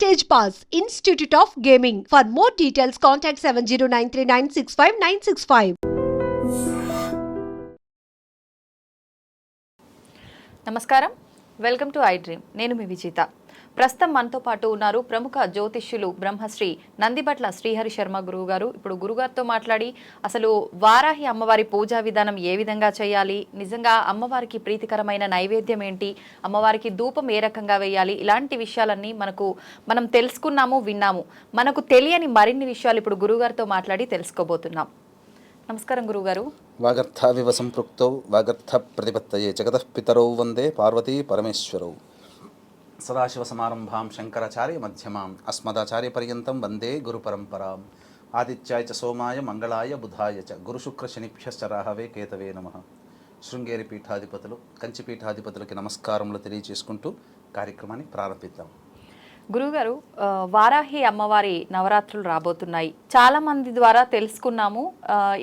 Stage Pass, Institute of Gaming. For more details, contact 7093965965965. నమస్కారం, welcome to I dream. నేను మీ విజేత. ప్రస్తుతం మనతో పాటు ఉన్నారు ప్రముఖ జ్యోతిష్యులు బ్రహ్మశ్రీ నందిబట్ల శ్రీహరి శర్మ గురువు గారు. ఇప్పుడు గురుగారితో మాట్లాడి అసలు వారాహి అమ్మవారి పూజా విధానం ఏ విధంగా చేయాలి, నిజంగా అమ్మవారికి ప్రీతికరమైన నైవేద్యం ఏంటి, అమ్మవారికి ధూపం ఏ రకంగా వేయాలి, ఇలాంటి విషయాలన్నీ మనం తెలుసుకున్నాము, విన్నాము. మనకు తెలియని మరిన్ని విషయాలు ఇప్పుడు గురుగారితో మాట్లాడి తెలుసుకోబోతున్నాం. నమస్కారం గురుగారు. వాగర్థావివ సంపృక్తౌ వాగర్థ ప్రతిపత్తయే జగతః పితరౌ వందే పార్వతీ పరమేశ్వరౌ. సదాశివ సమారంభాం శంకరాచార్య మధ్యమాం అస్మదాచార్య పర్యంతం వందే గురు పరంపరాం. ఆదిత్యాయ చ సోమాయ మంగళాయ బుధాయ చ గురుశుక్ర శనిభ్యశ్చ రాహవే కేతవే నమః. శృంగేరి పీఠాధిపతులు, కంచి పీఠాధిపతులకి నమస్కారములు తెలియజేసుకుంటూ కార్యక్రమాన్ని ప్రారంభిద్దాం. గురుగారు, వారాహి అమ్మవారి నవరాత్రులు రాబోతున్నాయి. చాలా మంది ద్వారా తెలుసుకున్నాము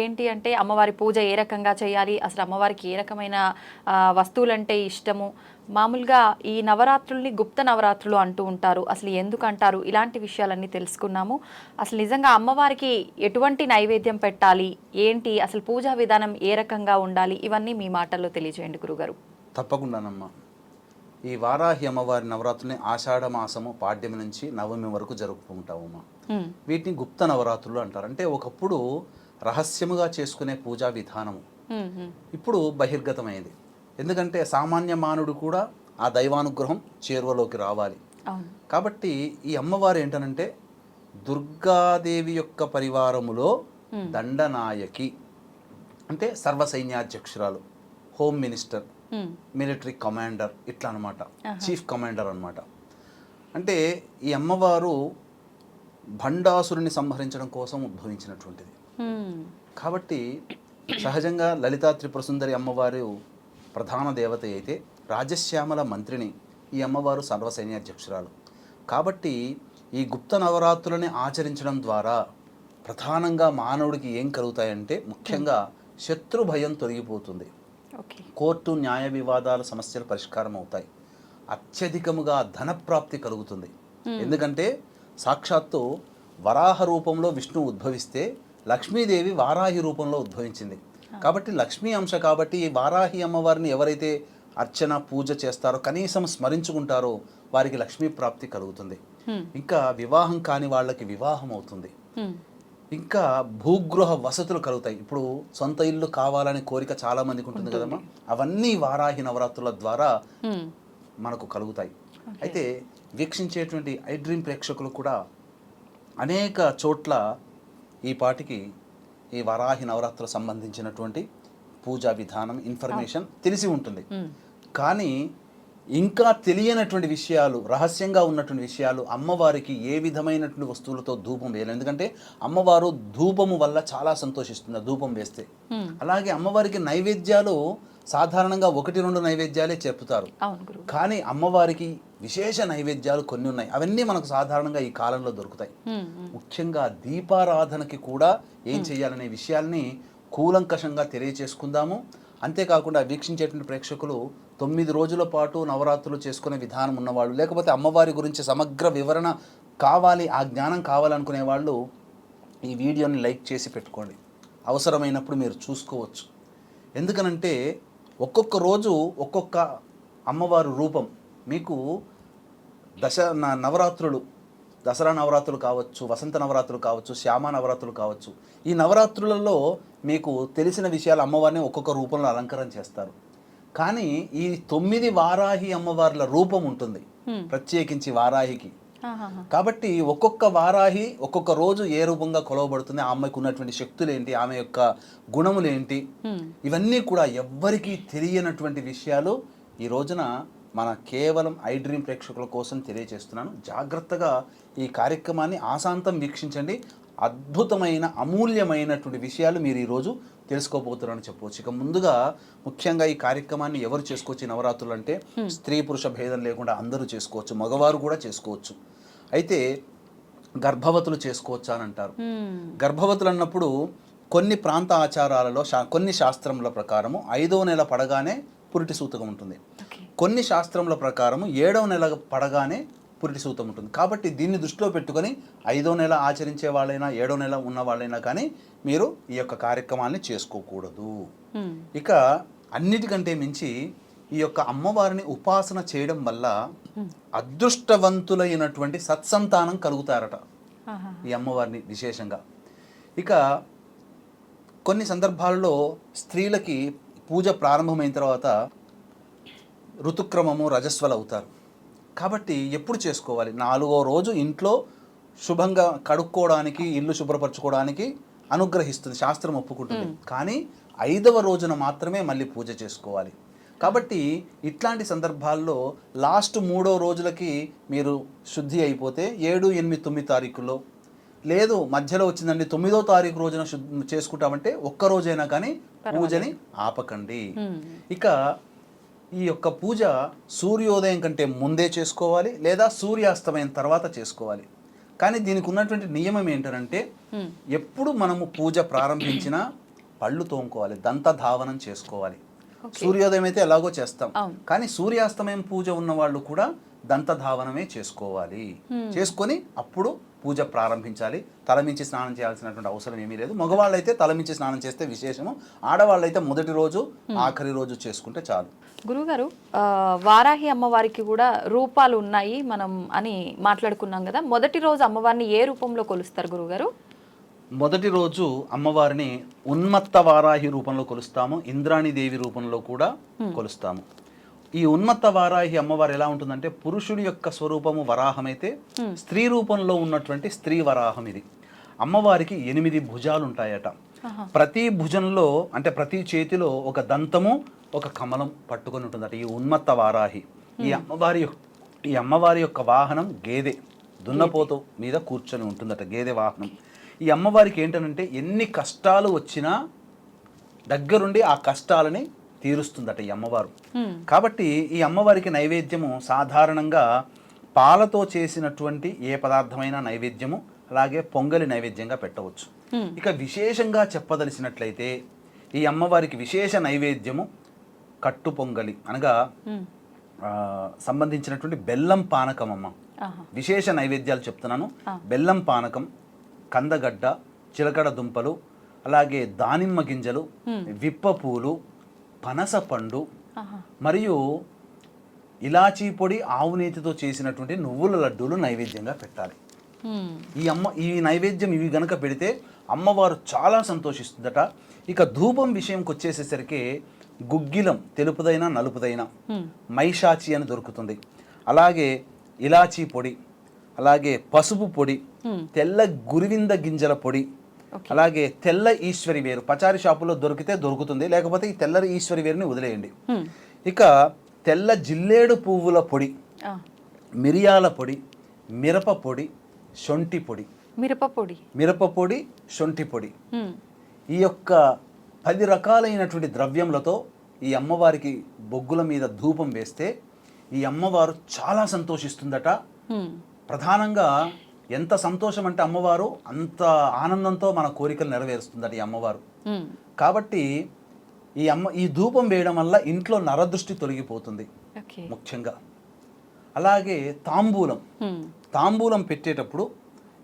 ఏంటి అంటే అమ్మవారి పూజ ఏ రకంగా చేయాలి, అసలు అమ్మవారికి ఏ రకమైన వస్తువులంటే ఇష్టము. మామూలుగా ఈ నవరాత్రుల్ని గుప్త నవరాత్రులు అంటూ ఉంటారు, అసలు ఎందుకు అంటారు, ఇలాంటి విషయాలన్నీ తెలుసుకున్నాము. అసలు నిజంగా అమ్మవారికి ఎటువంటి నైవేద్యం పెట్టాలి, ఏంటి అసలు పూజా విధానం ఏ రకంగా ఉండాలి, ఇవన్నీ మీ మాటల్లో తెలియజేయండి గురుగారు. తప్పకుండానమ్మా. ఈ వారాహి అమ్మవారి నవరాత్రుల్ని ఆషాఢ మాసము పాడ్యమి నుంచి నవమి వరకు జరుపుకుంటామమ్మా. వీటిని గుప్త నవరాత్రులు అంటారు. అంటే ఒకప్పుడు రహస్యముగా చేసుకునే పూజా విధానము ఇప్పుడు బహిర్గతమైంది. ఎందుకంటే సామాన్య మానవుడు కూడా ఆ దైవానుగ్రహం చేరువలోకి రావాలి. కాబట్టి ఈ అమ్మవారు ఏంటనంటే దుర్గాదేవి యొక్క పరివారములో దండనాయకి, అంటే సర్వసైన్యాధ్యక్షురాలు, హోమ్ మినిస్టర్, మిలిటరీ కమాండర్, ఇట్లా అనమాట, చీఫ్ కమాండర్ అనమాట. అంటే ఈ అమ్మవారు భండాసురుని సంహరించడం కోసం ఉద్భవించినటువంటిది. కాబట్టి సహజంగా లలితా త్రిపుర సుందరి అమ్మవారు ప్రధాన దేవత అయితే, రాజశ్యామల మంత్రిని ఈ అమ్మవారు సర్వసైన్యాధ్యక్షురాలు. కాబట్టి ఈ గుప్త నవరాత్రులని ఆచరించడం ద్వారా ప్రధానంగా మానవుడికి ఏం కలుగుతాయంటే, ముఖ్యంగా శత్రు భయం తొలగిపోతుంది, కోర్టు న్యాయ వివాదాల సమస్యలు పరిష్కారం అవుతాయి, అత్యధికముగా ధనప్రాప్తి కలుగుతుంది. ఎందుకంటే సాక్షాత్తు వరాహ రూపంలో విష్ణువు ఉద్భవిస్తే లక్ష్మీదేవి వారాహి రూపంలో ఉద్భవించింది. కాబట్టి లక్ష్మీ అంశ కాబట్టి ఈ వారాహి అమ్మవారిని ఎవరైతే అర్చన పూజ చేస్తారో, కనీసం స్మరించుకుంటారో, వారికి లక్ష్మీ ప్రాప్తి కలుగుతుంది. ఇంకా వివాహం కాని వాళ్ళకి వివాహం అవుతుంది. ఇంకా భూగృహ వసతులు కలుగుతాయి. ఇప్పుడు సొంత ఇల్లు కావాలనే కోరిక చాలా మందికి ఉంటుంది కదమ్మా, అవన్నీ వారాహి నవరాత్రుల ద్వారా మనకు కలుగుతాయి. అయితే వీక్షించేటువంటి ఐ డ్రీమ్ ప్రేక్షకులు కూడా అనేక చోట్ల ఈ పాటికి ఈ వారాహి నవరాత్రులకు సంబంధించినటువంటి పూజా విధానం, ఇన్ఫర్మేషన్ తెలిసి ఉంటుంది. కానీ ఇంకా తెలియనటువంటి విషయాలు, రహస్యంగా ఉన్నటువంటి విషయాలు, అమ్మవారికి ఏ విధమైనటువంటి వస్తువులతో ధూపం వేయాలి. ఎందుకంటే అమ్మవారు ధూపము వల్ల చాలా సంతోషిస్తుంది ధూపం వేస్తే. అలాగే అమ్మవారికి నైవేద్యాలు సాధారణంగా 1-2 నైవేద్యాలే చెప్తారు. కానీ అమ్మవారికి విశేష నైవేద్యాలు కొన్ని ఉన్నాయి. అవన్నీ మనకు సాధారణంగా ఈ కాలంలో దొరుకుతాయి. ముఖ్యంగా దీపారాధనకి కూడా ఏం చేయాలనే విషయాల్ని కూలంకషంగా తెలియచేసుకుందాము. అంతేకాకుండా వీక్షించేటువంటి ప్రేక్షకులు 9 రోజుల పాటు నవరాత్రులు చేసుకునే విధానం ఉన్నవాళ్ళు, లేకపోతే అమ్మవారి గురించి సమగ్ర వివరణ కావాలి, ఆ జ్ఞానం కావాలనుకునే వాళ్ళు ఈ వీడియోని లైక్ చేసి పెట్టుకోండి. అవసరమైనప్పుడు మీరు చూసుకోవచ్చు. ఎందుకనంటే ఒక్కొక్క రోజు ఒక్కొక్క అమ్మవారు రూపం మీకు నవరాత్రులు, దసరా నవరాత్రులు కావచ్చు, వసంత నవరాత్రులు కావచ్చు, శ్యామ నవరాత్రులు కావచ్చు, ఈ నవరాత్రులలో మీకు తెలిసిన విషయాలు అమ్మవారిని ఒక్కొక్క రూపంలో అలంకరణ చేస్తారు. కానీ ఈ 9 వారాహి అమ్మవార్ల రూపం ఉంటుంది ప్రత్యేకించి వారాహికి. కాబట్టి ఒక్కొక్క వారాహి ఒక్కొక్క రోజు ఏ రూపంగా కొలవబడుతుంది, ఆమెకు ఉన్నటువంటి శక్తులు ఏంటి, ఆమె యొక్క గుణములు ఏంటి, ఇవన్నీ కూడా ఎవ్వరికీ తెలియనటువంటి విషయాలు ఈ రోజున మన కేవలం ఐ డ్రీమ్ ప్రేక్షకుల కోసం తెలియజేస్తున్నాను. జాగ్రత్తగా ఈ కార్యక్రమాన్ని ఆశాంతం వీక్షించండి. అద్భుతమైన అమూల్యమైనటువంటి విషయాలు మీరు ఈరోజు తెలుసుకోబోతున్నారని చెప్పవచ్చు. ఇక ముందుగా ముఖ్యంగా ఈ కార్యక్రమాన్ని ఎవరు చేసుకోవచ్చు? నవరాత్రులు అంటే స్త్రీ పురుష భేదం లేకుండా అందరూ చేసుకోవచ్చు, మగవారు కూడా చేసుకోవచ్చు. అయితే గర్భవతులు చేసుకోవచ్చా అని అంటారు. గర్భవతులు అన్నప్పుడు కొన్ని ప్రాంత ఆచారాలలో కొన్ని శాస్త్రముల ప్రకారము 5వ నెల పడగానే పురిటి సూతకం ఉంటుంది. కొన్ని శాస్త్రముల ప్రకారము 7వ నెల పడగానే పురిటి సూతం ఉంటుంది. కాబట్టి దీన్ని దృష్టిలో పెట్టుకొని 5వ నెల ఆచరించే వాళ్ళైనా 7వ నెల ఉన్న వాళ్ళైనా కానీ మీరు ఈ యొక్క కార్యక్రమాన్ని చేసుకోకూడదు. ఇక అన్నిటికంటే మించి ఈ యొక్క అమ్మవారిని ఉపాసన చేయడం వల్ల అదృష్టవంతులైనటువంటి సత్సంతానం కలుగుతారట ఈ అమ్మవారిని విశేషంగా. ఇక కొన్ని సందర్భాల్లో స్త్రీలకి పూజ ప్రారంభమైన తర్వాత ఋతుక్రమము రజస్వలు అవుతారు. కాబట్టి ఎప్పుడు చేసుకోవాలి? 4వ రోజు ఇంట్లో శుభంగా కడుక్కోవడానికి, ఇల్లు శుభ్రపరచుకోవడానికి అనుగ్రహిస్తుంది, శాస్త్రం ఒప్పుకుంటుంది. కానీ 5వ రోజున మాత్రమే మళ్ళీ పూజ చేసుకోవాలి. కాబట్టి ఇట్లాంటి సందర్భాల్లో లాస్ట్ 3వ రోజులకి మీరు శుద్ధి అయిపోతే 7, 8, 9 తారీఖుల్లో, లేదు మధ్యలో వచ్చిందండి 9వ తారీఖు రోజున చేసుకుంటామంటే ఒక్క రోజైనా కానీ పూజని ఆపకండి. ఇక ఈ యొక్క పూజ సూర్యోదయం కంటే ముందే చేసుకోవాలి, లేదా సూర్యాస్తమయం తర్వాత చేసుకోవాలి. కానీ దీనికి ఉన్నటువంటి నియమం ఏంటంటే ఎప్పుడు మనము పూజ ప్రారంభించినా పళ్ళు తోముకోవాలి, దంతధావనం చేసుకోవాలి. సూర్యోదయం అయితే ఎలాగో చేస్తాం, కానీ సూర్యాస్తమయం పూజ ఉన్న వాళ్ళు కూడా దంతధావనమే చేసుకోవాలి. చేసుకొని అప్పుడు పూజ ప్రారంభించాలి. తలమించి స్నానం చేయాల్సినటువంటి అవసరం ఏమీ లేదు. మగవాళ్ళైతే తలమించి స్నానం చేస్తే విశేషము, ఆడవాళ్ళైతే మొదటి రోజు ఆఖరి రోజు చేసుకుంటే చాలు. గురుగారు, వారాహి అమ్మవారికి కూడా రూపాలు ఉన్నాయి మనం అని మాట్లాడుకున్నాం కదా. మొదటి రోజు అమ్మవారిని ఏ రూపంలో కొలుస్తారు గురుగారు? మొదటి రోజు అమ్మవారిని ఉన్మత్త వారాహి రూపంలో కొలుస్తాము, ఇంద్రాణీదేవి రూపంలో కూడా కొలుస్తాము. ఈ ఉన్మత్త వారాహి అమ్మవారు ఎలా ఉంటుందంటే పురుషుడి యొక్క స్వరూపము వరాహమైతే స్త్రీ రూపంలో ఉన్నటువంటి స్త్రీ వరాహం ఇది. అమ్మవారికి 8 భుజాలు ఉంటాయట. ప్రతి భుజంలో అంటే ప్రతి చేతిలో ఒక దంతము ఒక కమలం పట్టుకొని ఉంటుందట ఈ ఉన్మత్త వారాహి. ఈ అమ్మవారి యొక్క వాహనం గేదె, దున్నపోతు మీద కూర్చొని ఉంటుందట గేదె వాహనం. ఈ అమ్మవారికి ఏంటంటే ఎన్ని కష్టాలు వచ్చినా దగ్గరుండి ఆ కష్టాలని తీరుస్తుందట ఈ అమ్మవారు. కాబట్టి ఈ అమ్మవారికి నైవేద్యము సాధారణంగా పాలతో చేసినటువంటి ఏ పదార్థమైన నైవేద్యము, అలాగే పొంగలి నైవేద్యంగా పెట్టవచ్చు. ఇక విశేషంగా చెప్పదలిసినట్లయితే ఈ అమ్మవారికి విశేష నైవేద్యము కట్టు పొంగలి అనగా సంబంధించినటువంటి బెల్లం పానకం. అమ్మ విశేష నైవేద్యాలు చెప్తున్నాను. బెల్లం పానకం, కందగడ్డ, చిలకడ దుంపలు, అలాగే దానిమ్మ గింజలు, విప్ప పూలు, పనస పండు మరియు ఇలాచీ పొడి, ఆవు నేతితో చేసినటువంటి నువ్వుల లడ్డూలు నైవేద్యంగా పెట్టాలి. ఈ నైవేద్యం ఇవి గనక పెడితే అమ్మవారు చాలా సంతోషిస్తుందట. ఇక ధూపం విషయంకి వచ్చేసేసరికి గుగ్గిలం, తెలుపుదైనా నలుపుదైనా, మైషాచి అని దొరుకుతుంది. అలాగే ఇలాచీ పొడి, అలాగే పసుపు పొడి, తెల్ల గురివింద గింజల పొడి, అలాగే తెల్ల ఈశ్వరి వేరు పచారి షాపులో దొరికితే దొరుకుతుంది, లేకపోతే ఈ తెల్ల ఈశ్వరి వేరుని వదిలేయండి. ఇక తెల్ల జిల్లేడు పువ్వుల పొడి, మిరియాల పొడి, మిరప పొడి, శొంఠి పొడి, మిరప పొడి, శొంఠి పొడి, ఈ యొక్క 10 రకాలైనటువంటి ద్రవ్యములతో ఈ అమ్మవారికి బొగ్గుల మీద ధూపం వేస్తే ఈ అమ్మవారు చాలా సంతోషిస్తుందట. ప్రధానంగా ఎంత సంతోషం అంటే అమ్మవారు అంత ఆనందంతో మన కోరికలు నెరవేరుస్తుందట ఈ అమ్మవారు. కాబట్టి ఈ ధూపం వేయడం వల్ల ఇంట్లో నరదృష్టి తొలగిపోతుంది ముఖ్యంగా. అలాగే తాంబూలం పెట్టేటప్పుడు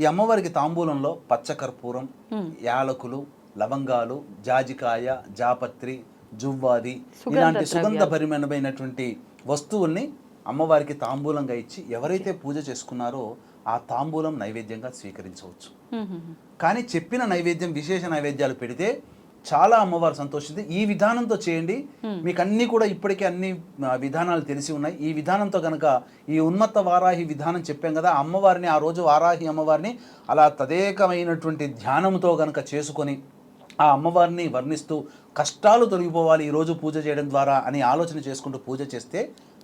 ఈ అమ్మవారికి తాంబూలంలో పచ్చకర్పూరం, యాలకులు, లవంగాలు, జాజికాయ, జాపత్రి, జువ్వాది ఇలాంటి సుగంధభరితమైనటువంటి వస్తువుల్ని అమ్మవారికి తాంబూలంగా ఇచ్చి ఎవరైతే పూజ చేసుకున్నారో ఆ తాంబూలం నైవేద్యంగా స్వీకరించవచ్చు. కానీ చెప్పిన నైవేద్యం విశేష నైవేద్యాలు పెడితే చాలా అమ్మవారు సంతోషింది. ఈ విధానంతో చేయండి. మీకు అన్నీ కూడా ఇప్పటికే అన్ని విధానాలు తెలిసి ఉన్నాయి. ఈ విధానంతో కనుక ఈ ఉన్మత్త వారాహి విధానం చెప్పాం కదా, అమ్మవారిని ఆ రోజు వారాహి అమ్మవారిని అలా తదేకమైనటువంటి ధ్యానంతో కనుక చేసుకొని ఆ అమ్మవారిని వర్ణిస్తూ కష్టాలు తొలగిపోవాలి ఈరోజు పూజ చేయడం ద్వారా అని ఆలోచన చేసుకుంటూ పూజ చేస్తే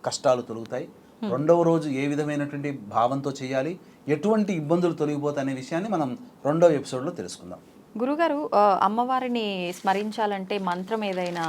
కష్టాలు తొలుగుతాయి. 2వ రోజు ఏ విధమైనటువంటి భావంతో చేయాలి, ఎటువంటి ఇబ్బందులు తొలగిపోతాయి అనే విషయాన్ని మనం 2వ ఎపిసోడ్లో తెలుసుకుందాం. గురుగారు, అమ్మవారిని స్మరించాలంటే మంత్రం ఏదైనా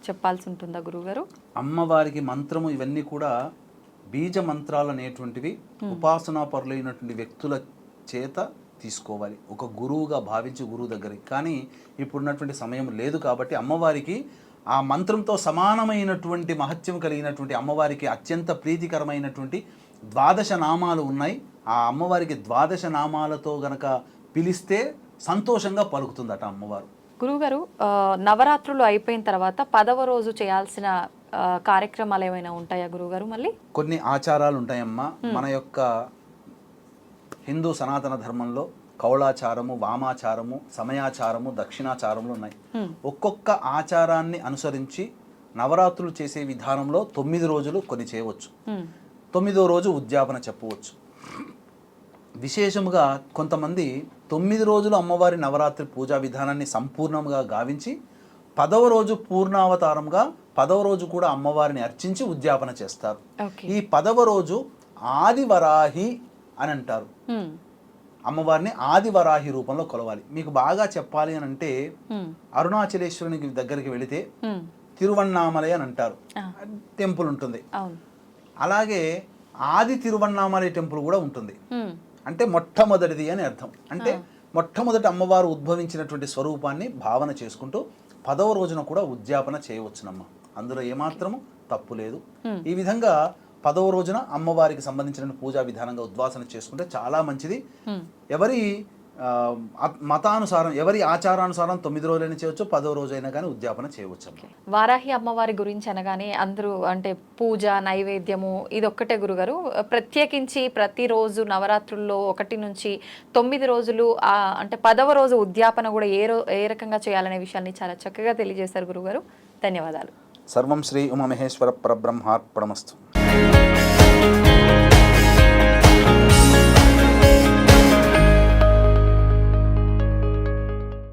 చెప్పాల్సి ఉంటుందా గురుగారు? అమ్మవారికి మంత్రము ఇవన్నీ కూడా బీజ మంత్రాలు అనేటువంటివి ఉపాసనా పరులైనటువంటి వ్యక్తుల చేత తీసుకోవాలి, ఒక గురువుగా భావించి గురువు దగ్గరికి. కానీ ఇప్పుడున్నటువంటి సమయం లేదు కాబట్టి అమ్మవారికి ఆ మంత్రంతో సమానమైనటువంటి మహత్యం కలిగినటువంటి అమ్మవారికి అత్యంత ప్రీతికరమైనటువంటి ద్వాదశ నామాలు ఉన్నాయి. ఆ అమ్మవారికి ద్వాదశ నామాలతో గనక పిలిస్తే సంతోషంగా పలుకుతుందట అమ్మవారు. గురువుగారు, నవరాత్రులు అయిపోయిన తర్వాత 10వ రోజు చేయాల్సిన కార్యక్రమాలు ఏమైనా ఉంటాయా గురువుగారు? మళ్ళీ కొన్ని ఆచారాలు ఉంటాయమ్మా. మన యొక్క హిందూ సనాతన ధర్మంలో కౌళాచారము, వామాచారము, సమయాచారము, దక్షిణాచారములు ఉన్నాయి. ఒక్కొక్క ఆచారాన్ని అనుసరించి నవరాత్రులు చేసే విధానంలో 9 రోజులు కొన్ని చేయవచ్చు. 9వ రోజు ఉద్యాపన చెప్పవచ్చు. విశేషముగా కొంతమంది 9 రోజులు అమ్మవారి నవరాత్రి పూజా విధానాన్ని సంపూర్ణంగా గావించి 10వ రోజు పూర్ణావతారంగా 10వ రోజు కూడా అమ్మవారిని అర్చించి ఉద్యాపన చేస్తారు. ఈ 10వ రోజు ఆదివరాహి అని అంటారు. అమ్మవారిని ఆదివరాహి రూపంలో కొలవాలి. మీకు బాగా చెప్పాలి అని అంటే అరుణాచలేశ్వరునికి దగ్గరికి వెళితే తిరువన్నామలై అని అంటారు, టెంపుల్ ఉంటుంది. అలాగే ఆది తిరువన్నామలై టెంపుల్ కూడా ఉంటుంది. అంటే మొట్టమొదటిది అని అర్థం. అంటే మొట్టమొదటి అమ్మవారు ఉద్భవించినటువంటి స్వరూపాన్ని భావన చేసుకుంటూ 10వ రోజున కూడా ఉద్యాపన చేయవచ్చునమ్మ. అందులో ఏమాత్రము తప్పు లేదు. ఈ విధంగా 10వ రోజున అమ్మవారికి సంబంధించిన పూజా విధానంగా ఉద్వాసన చేసుకుంటే చాలా మంచిది. ఎవరి మతానుసారం, ఎవరి ఆచారానుసారం 9 రోజులైనా చేయవచ్చు, 10వ రోజు అయినా కానీ ఉద్యాపన చేయవచ్చు. వారాహి అమ్మవారి గురించి అనగానే అందరూ అంటే పూజ, నైవేద్యము ఇదొక్కటే గురుగారు. ప్రత్యేకించి ప్రతిరోజు నవరాత్రుల్లో 1 నుంచి 9 రోజులు అంటే 10వ రోజు ఉద్యాపన కూడా ఏ రకంగా చేయాలనే విషయాన్ని చాలా చక్కగా తెలియజేశారు గురుగారు. ధన్యవాదాలు. సర్వం శ్రీ ఉమామహేశ్వర పరబ్రహ్మార్పణమస్తు.